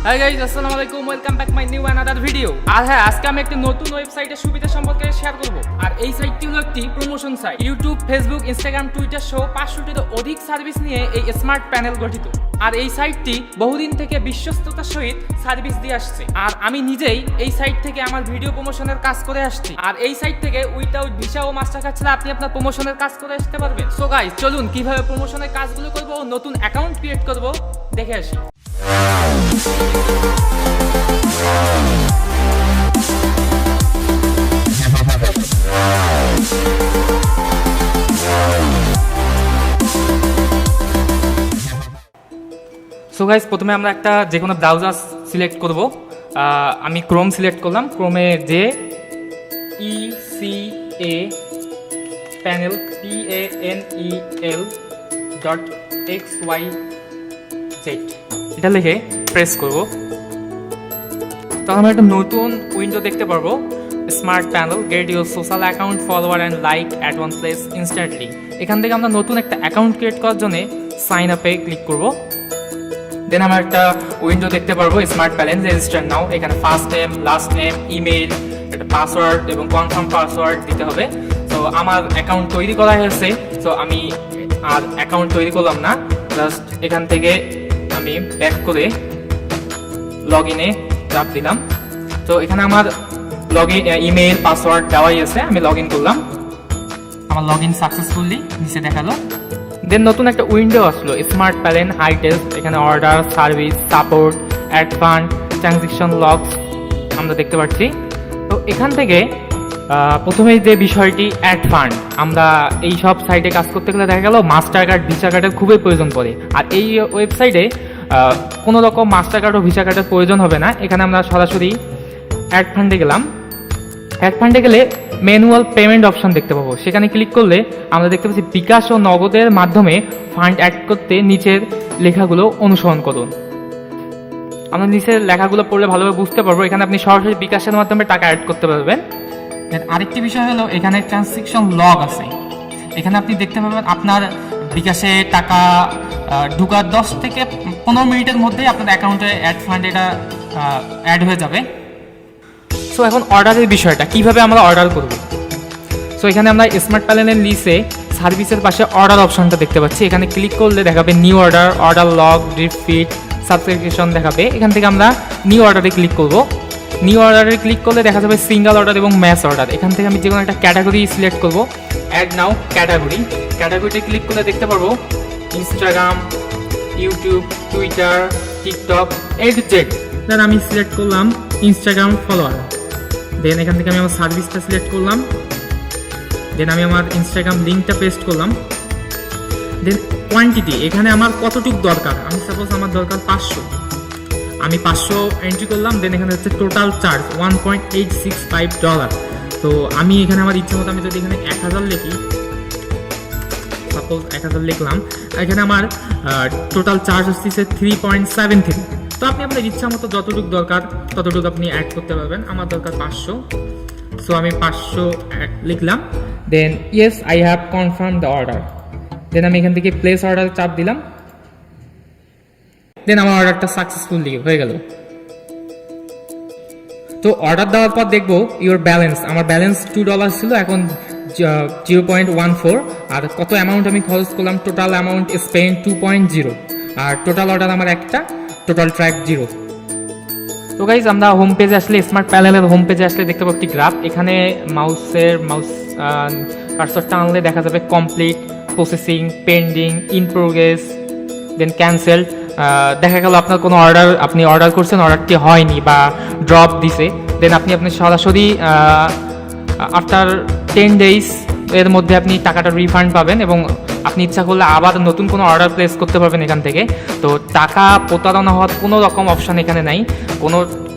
High guys, আসসালামু আলাইকুম, welcome back my new another video. আর হ্যাঁ, আজকে আমি একটি নতুন ওয়েবসাইটের সুবিধা সম্পর্কে শেয়ার করব। আর এই সাইটটি হলো একটি promotion site. YouTube, Facebook, Instagram, Twitter সহ 500টিরও অধিক সার্ভিস নিয়ে এই স্মার্ট প্যানেল গঠিত। আর এই সাইটটি বহুদিন থেকে বিশ্বস্ততার সহিত সার্ভিস দিয়ে আসছে। আর আমি নিজেই এই সাইট থেকে আমার ভিডিও প্রমোশনের কাজ করে আসছি। আর এই সাইট থেকে উইদাউট ভিসা ও মাস্টার কার্ড ছাড়া আপনি আপনার প্রমোশনের কাজ করে আসতে পারবেন। সো গাইস, চলুন কিভাবে প্রমোশনের কাজগুলো করব ও নতুন অ্যাকাউন্ট ক্রিয়েট করব দেখে আসি। সো গাইস, প্রথমে আমরা একটা যে কোনো ব্রাউজার সিলেক্ট করব। আমি ক্রোম সিলেক্ট করলাম। ক্রোমে যে ECA প্যানেল PANEL.xyz এটা লিখে প্রেস করব। তখন আমরা একটা নতুন উইন্ডো দেখতে পারবো। Smart panel, get your social account, follower and like at one place instantly. এখান থেকে আমরা নতুন একটা অ্যাকাউন্ট ক্রিয়েট করার জন্য সাইন আপে ক্লিক করব। দেন আমরা একটা উইন্ডো দেখতে পারবো, স্মার্ট প্যানেল রেজিস্টার নাও। এখানে first name, last name, email, একটা পাসওয়ার্ড এবং কনফার্ম পাসওয়ার্ড দিতে হবে। তো আমার অ্যাকাউন্ট তৈরি করা হয়েছে, তো আমি আর অ্যাকাউন্ট তৈরি করলাম না। জাস্ট এখান থেকে আমি ব্যাক করে লগ ইনে চাপ দিলাম। তো এখানে আমার লগ ইন ইমেল পাসওয়ার্ড দেওয়াই আছে। আমি লগ ইন করলাম, আমার লগ ইন সাকসেসফুলি নিচে দেখালো। দেন নতুন একটা উইন্ডো আসলো, স্মার্ট প্যানেল হাই টেস্ট। এখানে order, service, support, add fund, transaction logs আমরা দেখতে পাচ্ছি। তো এখান থেকে প্রথমেই যে বিষয়টি অ্যাড ফান্ড, আমরা এই সব সাইটে কাজ করতে গেলে দেখা গেল মাস্টার কার্ড, ভিসা কার্ডের খুবই প্রয়োজন পড়ে। আর এই ওয়েবসাইটে কোনো রকম মাস্টার কার্ড ও ভিসা কার্ডের প্রয়োজন হবে না। এখানে আমরা সরাসরি অ্যাড ফান্ডে গেলাম। অ্যাড ফান্ডে গেলে ম্যানুয়াল পেমেন্ট অপশন দেখতে পাবো। সেখানে ক্লিক করলে আমরা দেখতে পাচ্ছি বিকাশ ও নগদের মাধ্যমে ফান্ড অ্যাড করতে নিচের লেখাগুলো অনুসরণ করুন। আমরা নিচের লেখাগুলো পড়লে ভালোভাবে বুঝতে পারবো। এখানে আপনি সরাসরি বিকাশের মাধ্যমে টাকা অ্যাড করতে পারবেন। আরেকটি বিষয় হলো এখানে ট্রানজেকশন লগ আছে। এখানে আপনি দেখতে পাবেন আপনার বিকাশে টাকা ঢুকার 10 থেকে 15 মিনিটের মধ্যেই আপনার অ্যাকাউন্টে অ্যাড ফান্ড এটা অ্যাড হয়ে যাবে। সো এখন অর্ডারের বিষয়টা কিভাবে আমরা অর্ডার করব। সো এখানে আমরা স্মার্ট প্যানেলের লিস্টে সার্ভিসের পাশে অর্ডার অপশনটা দেখতে পাচ্ছি। এখানে ক্লিক করলে দেখাবে new order, order log, repeat, subscription দেখাবে। এখান থেকে আমরা নিউ অর্ডারে ক্লিক করব। নিউ অর্ডারে ক্লিক করলে দেখা যাবে সিঙ্গেল অর্ডার এবং ম্যাস অর্ডার। এখান থেকে আমি যে কোনো একটা ক্যাটাগরি সিলেক্ট করব। অ্যাড নাও ক্যাটাগরি। ক্যাটাগরিতে ক্লিক করলে দেখতে পারবো ইনস্টাগ্রাম, ইউটিউব, টুইটার, টিকটক, এডজেড। দেন আমি সিলেক্ট করলাম ইনস্টাগ্রাম ফলোয়ার। দেন এখান থেকে আমি আমার সার্ভিসটা সিলেক্ট করলাম। দেন আমি আমার ইনস্টাগ্রাম লিঙ্কটা পেস্ট করলাম। দেন কোয়ান্টিটি, এখানে আমার কতটুকু দরকার। আমি সাপোজ আমার দরকার 500, আমি 500 এন্ট্রি করলাম। দেন এখানে হচ্ছে টোটাল চার্জ $1.865। তো আমি এখানে আমার ইচ্ছে মতো আমি যদি এখানে 1000 লিখি, সাপোজ 1000 লিখলাম, এখানে আমার টোটাল চার্জ হচ্ছে 3.73। তো আপনি আপনার ইচ্ছা মতো যতটুকু দরকার ততটুকু আপনি অ্যাড করতে পারবেন। আমার দরকার 500, সো আমি 500 লিখলাম। Then yes I have confirm the order. Then আমি এখান থেকে প্লেস অর্ডার চাপ দিলাম। দেন আমার অর্ডারটা সাকসেসফুলি হয়ে গেল। তো অর্ডার দেওয়ার পর দেখবো ইউর ব্যালেন্স। আমার ব্যালেন্স $2 ছিল, এখন 0.14। আর কত অ্যামাউন্ট আমি খরচ করলাম, টোটাল অ্যামাউন্ট স্পেন্ড 2.0। আর টোটাল অর্ডার আমার একটা, টোটাল ট্র্যাক 0। তো গাইজ, আমরা হোম পেজে আসলে, স্মার্ট প্যানেলের হোম পেজে আসলে দেখতে পাবো একটি গ্রাফ। এখানে মাউস কার্সরটা আনলে দেখা যাবে complete, processing, pending, in progress, then cancelled. দেখা গেল আপনার কোনো অর্ডার আপনি অর্ডার করছেন, অর্ডারটি হয়নি বা ড্রপ দিছে। দেন আপনি সরাসরি আফটার 10 days এর মধ্যে আপনি টাকাটা রিফান্ড পাবেন এবং আপনি ইচ্ছা করলে আবার নতুন কোনো অর্ডার প্লেস করতে পারবেন এখান থেকে। তো টাকা প্রতারণা হওয়ার কোনো রকম অপশান এখানে নাই।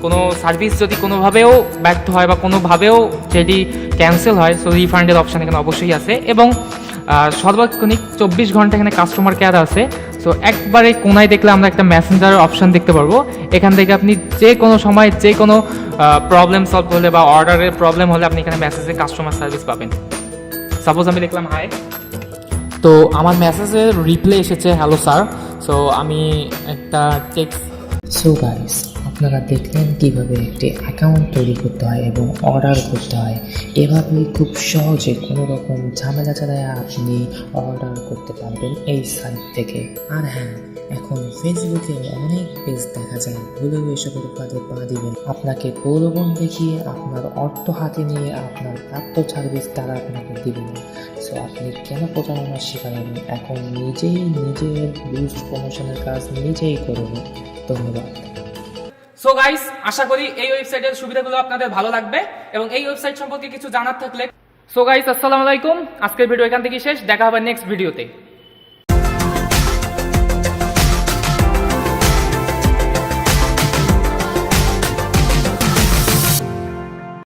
কোনো সার্ভিস যদি কোনোভাবেও ব্যর্থ হয় বা কোনোভাবেও সেটি ক্যান্সেল হয়, সো রিফান্ডের অপশান এখানে অবশ্যই আছে। এবং সর্বক্ষণিক 24 ঘন্টা এখানে কাস্টমার কেয়ার আছে। সো একবারে কোনায় দেখলে আমরা একটা মেসেঞ্জার অপশান দেখতে পারবো। এখান থেকে আপনি যে কোনো সময় যে কোনো প্রবলেম সলভ হলে বা অর্ডারের প্রবলেম হলে আপনি এখানে মেসেজে কাস্টমার সার্ভিস পাবেন। সাপোজ আমি লিখলাম হাই, তো আমার মেসেজের রিপ্লাই এসেছে হ্যালো স্যার। সো আমি একটা টেক্সট। So guys, আপনারা দেখলেন কিভাবে একটি অ্যাকাউন্ট তৈরি করতে হয় এবং অর্ডার করতে হয়। এভাবেই খুব সহজে কোনো রকম ঝামেলা ছাড়াই আপনি অর্ডার করতে পারবেন এই সাইট থেকে। আর হ্যাঁ, এখন ফেসবুকে অনেক পেজ দেখা যায়, ভুলেও এসবের ফাঁদে পা দিবেন। আপনাকে প্রলোভন দেখিয়ে আপনার অর্থ হাতে নিয়ে আপনার প্রাপ্ত সার্ভিস তারা আপনাকে দিবে না। সো আপনি কেন প্রতারণার শিকার হবেন? এখন নিজেই নিজের বুস্ট প্রমোশনের কাজ নিজেই করুন। ধন্যবাদ। সো গাইস, আশা করি এই ওয়েবসাইটের সুবিধাগুলো আপনাদের ভালো লাগবে এবং এই ওয়েবসাইট সম্পর্কে কিছু জানার থাকলে। সো গাইস, আসসালামু আলাইকুম। আজকের ভিডিও এখান থেকে শেষ, দেখা হবে নেক্সট ভিডিওতে।